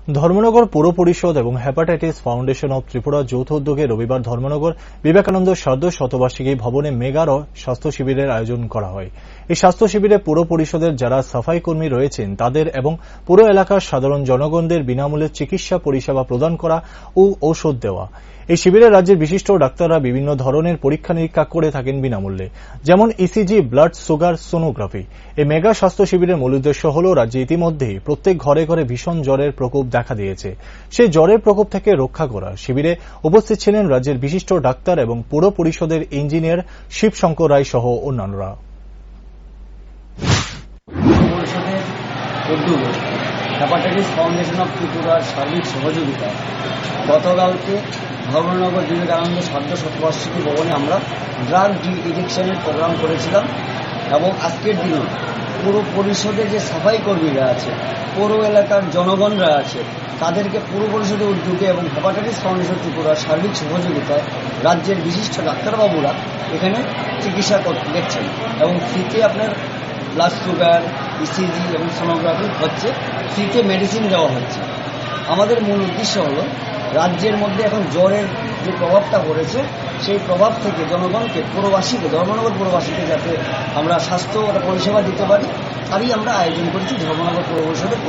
ধর্মনগর পৌর পরিষদ এবং হেপাটাইটিস ফাউন্ডেশন অব ত্রিপুরা যৌথ উদ্যোগে রবিবার ধর্মনগর বিবেকানন্দ সার্ধ শতবার্ষিকী ভবনে মেগা স্বাস্থ্য শিবিরের আয়োজন করা হয়। এই স্বাস্থ্য শিবিরে পৌর পরিষদের যারা সাফাই কর্মী রয়েছেন তাদের এবং পুরো এলাকার সাধারণ জনগণদের বিনামূল্যে চিকিৎসা পরিষেবা প্রদান করা ও ঔষধ দেওয়া। এই শিবিরে রাজ্যের বিশিষ্ট ডাক্তাররা বিভিন্ন ধরনের পরীক্ষা নিরীক্ষা করে থাকেন বিনামূল্যে, যেমন ইসিজি, ব্লাড সুগার, সোনোগ্রাফি। এই মেগা স্বাস্থ্য শিবিরের মূল উদ্দেশ্য হল রাজ্যে ইতিমধ্যেই প্রত্যেক ঘরে ঘরে ভীষণ জ্বরের প্রকোপ দেখা দিয়েছে, সেই জ্বরের প্রকোপ থেকে রক্ষা করা। শিবিরে উপস্থিত ছিলেন রাজ্যের বিশিষ্ট ডাক্তার এবং পৌর পরিষদের ইঞ্জিনিয়ার শিবশঙ্কর রায় সহ অন্যান্যরা। হেপাটাইটিস ফাউন্ডেশন অব ত্রিপুরার সার্বিক সহযোগিতায় গতকালকে ধর্মনগর বিবেকানন্দ সার্ধ শতবার্ষিকী ভবনে আমরা ড্রাগ ডি এডিকশনের প্রোগ্রাম করেছিলাম এবং আজকের দিনে পুরো পরিষদে যে সাফাই কর্মীরা আছে, পৌর এলাকার জনগণরা আছে, তাদেরকে পুর পরিষদের উদ্যোগে এবং হেপাটাইটিস ফাউন্ডেশন ত্রিপুরার সার্বিক সহযোগিতায় রাজ্যের বিশিষ্ট ডাক্তারবাবুরা এখানে চিকিৎসা দেখছেন এবং ফ্রিতে আপনার ব্লাড সুগার, ইসিজি এবং সোনোগ্রাফি হচ্ছে, ফ্রিতে মেডিসিন দেওয়া হচ্ছে। আমাদের মূল উদ্দেশ্য হলো রাজ্যের মধ্যে এখন জ্বরের যে প্রভাবটা পড়েছে সেই প্রভাব থেকে জনগণকে, পুরবাসীকে, ধর্মনগর পুরবাসীকে যাতে আমরা স্বাস্থ্য পরিষেবা দিতে পারি, তারই আমরা আয়োজন করেছি ধর্মনগর পৌর পরিষদের।